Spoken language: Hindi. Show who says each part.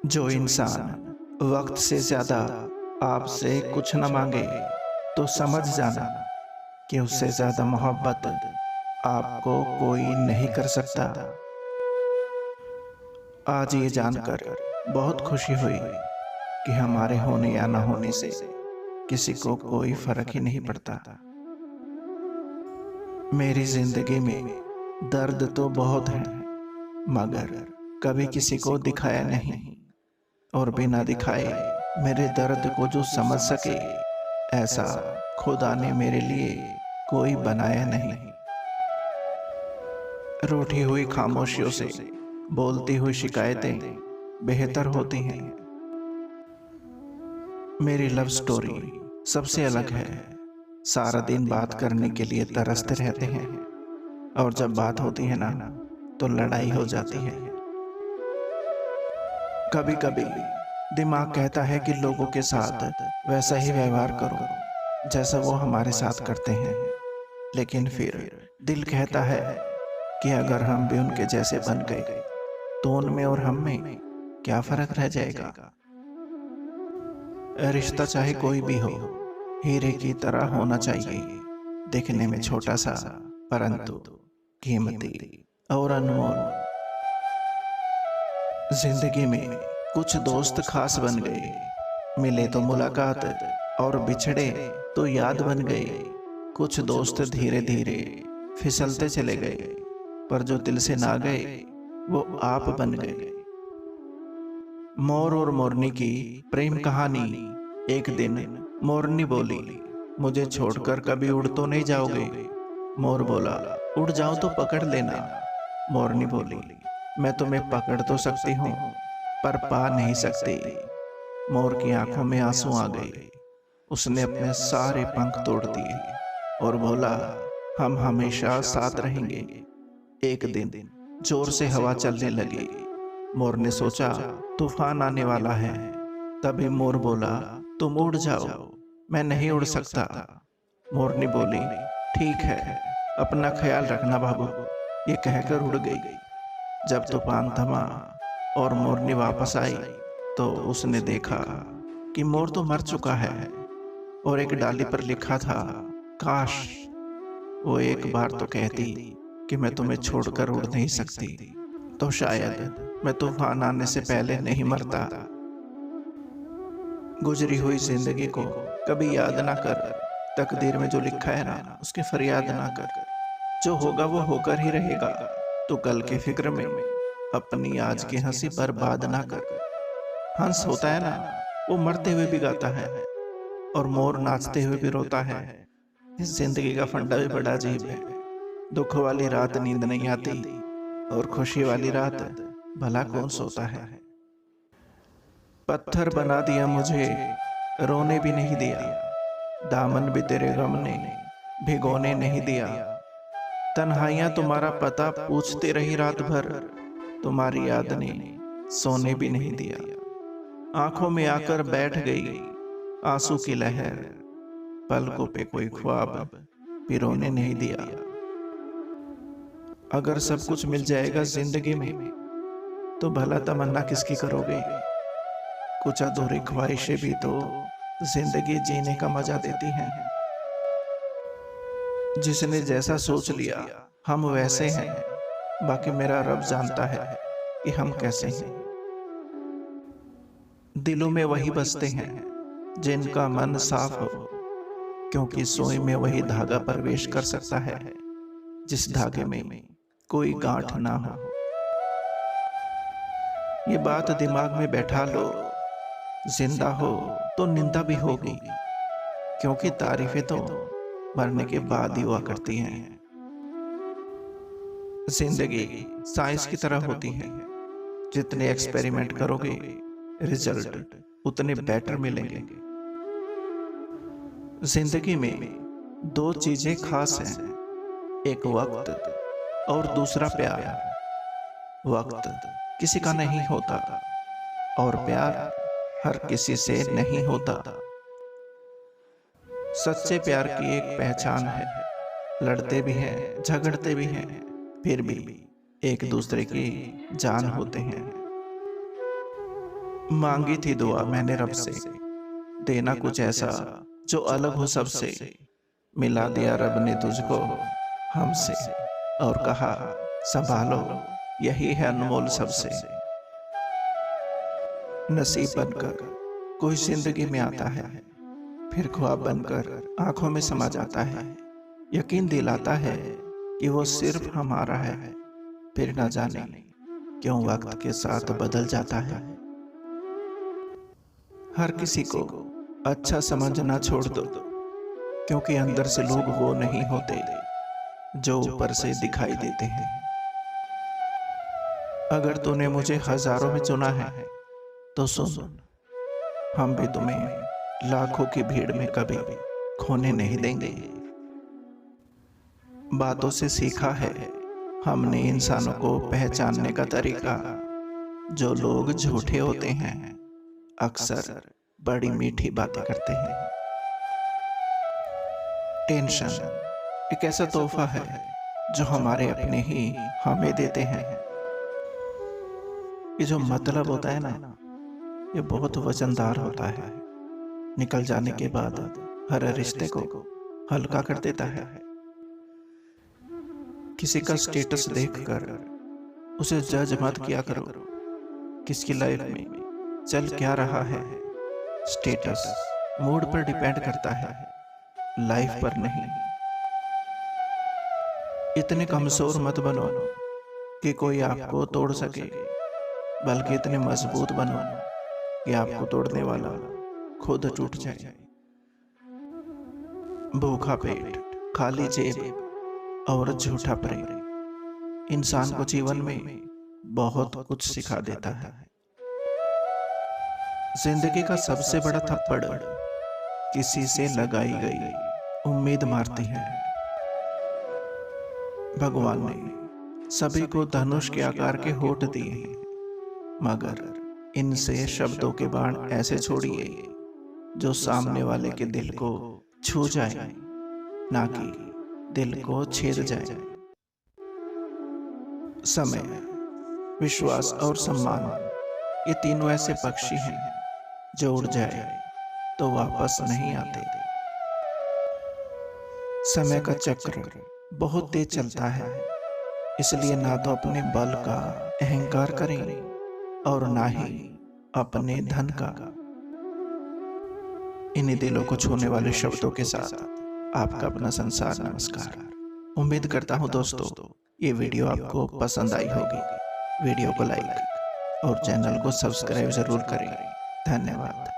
Speaker 1: जो इंसान वक्त से ज्यादा आपसे कुछ न मांगे तो समझ जाना कि उससे ज्यादा मोहब्बत आपको कोई नहीं कर सकता। आज ये जानकर बहुत खुशी हुई कि हमारे होने या न होने से किसी को कोई फर्क ही नहीं पड़ता। मेरी जिंदगी में दर्द तो बहुत है, मगर कभी किसी को दिखाया नहीं, और बिना दिखाए मेरे दर्द को जो समझ सके ऐसा खुदा ने मेरे लिए कोई बनाया नहीं। रूठी हुई खामोशियों से बोलती हुई शिकायतें बेहतर होती हैं। मेरी लव स्टोरी सबसे अलग है। सारा दिन बात करने के लिए तरसते रहते हैं, और जब बात होती है ना तो लड़ाई हो जाती है। कभी कभी दिमाग कहता है कि लोगों के साथ वैसा ही व्यवहार करो जैसा वो हमारे साथ करते हैं, लेकिन फिर दिल कहता है कि अगर हम भी उनके जैसे बन गए तो उनमें और हम में क्या फर्क रह जाएगा। रिश्ता चाहे कोई भी हो, हीरे की तरह होना चाहिए, दिखने में छोटा सा परंतु कीमती और अनमोल। जिंदगी में कुछ दोस्त खास बन गए, मिले तो मुलाकात और बिछड़े तो याद बन गए। कुछ दोस्त धीरे धीरे फिसलते चले गए, पर जो दिल से ना गए वो आप बन गए। मोर और मोरनी की प्रेम कहानी। एक दिन मोरनी बोली, मुझे छोड़कर कभी उड़ तो नहीं जाओगे। मोर बोला, उड़ जाऊं तो पकड़ लेना। मोरनी बोली, मैं तुम्हें पकड़ तो सकती हूँ पर पा नहीं सकती। मोर की आंखों में आंसू आ गए। उसने अपने सारे पंख तोड़ दिए और बोला, हम हमेशा साथ रहेंगे। एक दिन जोर से हवा चलने लगी। मोर ने सोचा तूफान आने वाला है। तभी मोर बोला, तुम उड़ जाओ, मैं नहीं उड़ सकता। मोरनी बोली, ठीक है, अपना ख्याल रखना बाबू। ये कहकर उड़ गई। जब तूफान थमा और मोरनी वापस आई तो उसने देखा कि मोर तो मर चुका है, और एक डाली पर लिखा था, काश वो एक बार तो कहती कि मैं तुम्हें छोड़कर उड़ नहीं सकती, तो शायद मैं तूफान आने से पहले नहीं मरता। गुजरी हुई जिंदगी को कभी याद ना कर, तकदीर में जो लिखा है ना उसकी फरियाद ना कर। जो होगा वो होकर ही रहेगा, तो कल के फिक्र में अपनी आज की हंसी बर्बाद ना कर। हंस होता है ना, वो मरते हुए भी गाता है और मोर नाचते हुए भी रोता है। इस जिंदगी का फंडा भी बड़ा अजीब है। दुख वाली रात नींद नहीं आती, और खुशी वाली रात भला कौन सोता है। पत्थर बना दिया मुझे, रोने भी नहीं दिया। दामन भी तेरे गम ने भिगोने नहीं दिया। तन्हाइयां तुम्हारा पता पूछते रही रात भर, तुम्हारी याद ने सोने भी नहीं दिया। आंखों में आकर बैठ गई आंसू की लहर, पलकों पे कोई ख्वाब पिरोने नहीं दिया। अगर सब कुछ मिल जाएगा जिंदगी में तो भला तमन्ना किसकी करोगे। कुछ अधूरी ख्वाहिशें भी तो जिंदगी जीने का मजा देती हैं। जिसने जैसा सोच लिया हम वैसे हैं, बाकी मेरा रब जानता है कि हम कैसे हैं। दिलों में वही बसते हैं जिनका मन साफ हो, क्योंकि सोई में वही धागा प्रवेश कर सकता है जिस धागे में कोई गांठ ना हो। ये बात दिमाग में बैठा लो, जिंदा हो तो निंदा भी होगी, क्योंकि तारीफें तो मरने के बाद ही हुआ करती हैं। जिंदगी साइंस की तरह होती है, जितने एक्सपेरिमेंट करोगे रिजल्ट उतने बेटर मिलेंगे। जिंदगी में दो चीजें खास हैं, एक वक्त और दूसरा प्यार। वक्त किसी का नहीं होता और प्यार हर किसी से नहीं होता। सच्चे प्यार की एक पहचान है, लड़ते भी हैं झगड़ते भी हैं, फिर भी एक दूसरे की जान होते हैं। मांगी थी दुआ मैंने रब से, देना कुछ ऐसा जो अलग हो सबसे। मिला दिया रब ने तुझको हमसे और कहा संभालो, यही है अनमोल सबसे। नसीब बनकर कोई जिंदगी में आता है, फिर ख्वाब बनकर आंखों में समा जाता है। यकीन दिलाता है कि वो सिर्फ हमारा है, फिर न जाने क्यों वक्त के साथ बदल जाता है। हर किसी को अच्छा समझना छोड़ दो, क्योंकि अंदर से लोग वो नहीं होते जो ऊपर से दिखाई देते हैं। अगर तूने मुझे हजारों में चुना है तो सुन, हम भी तुम्हें लाखों की भीड़ में कभी खोने नहीं देंगे। बातों से सीखा है हमने इंसानों को पहचानने का तरीका। जो लोग झूठे होते हैं अक्सर बड़ी मीठी बातें करते हैं। टेंशन एक ऐसा तोहफा है जो हमारे अपने ही हमें देते हैं। ये जो मतलब होता है ना, ये बहुत वजनदार होता है। निकल जाने के बाद हर रिश्ते को हल्का कर देता है। किसी का स्टेटस देखकर उसे जज मत किया करो। किसकी लाइफ में चल क्या रहा है, स्टेटस मूड पर डिपेंड करता है, लाइफ पर नहीं। इतने कमजोर मत बनो कि कोई आपको तोड़ सके, बल्कि इतने मजबूत बनो कि आपको तोड़ने वाला खुद टूट जाए। भूखा पेट, खाली जेब और झूठा प्रेम इंसान को जीवन में बहुत कुछ सिखा देता है। जिंदगी का सबसे बड़ा थप्पड़ किसी से लगाई गई उम्मीद मारती है। भगवान ने सभी को धनुष के आकार के होठ दिए हैं, मगर इनसे शब्दों के बाण ऐसे छोड़िए जो सामने वाले के दिल को छू जाए, ना कि दिल को छेद जाए। समय, विश्वास और सम्मान, ये तीनों ऐसे पक्षी हैं जो उड़ जाए तो वापस नहीं आते। समय का चक्र बहुत तेज चलता है, इसलिए ना तो अपने बल का अहंकार करें और ना ही अपने धन का। इन्हीं दिलों को छूने वाले शब्दों के साथ आपका अपना संसार नमस्कार। उम्मीद करता हूं दोस्तों ये वीडियो आपको पसंद आई होगी। वीडियो को लाइक और चैनल को सब्सक्राइब जरूर करें। धन्यवाद।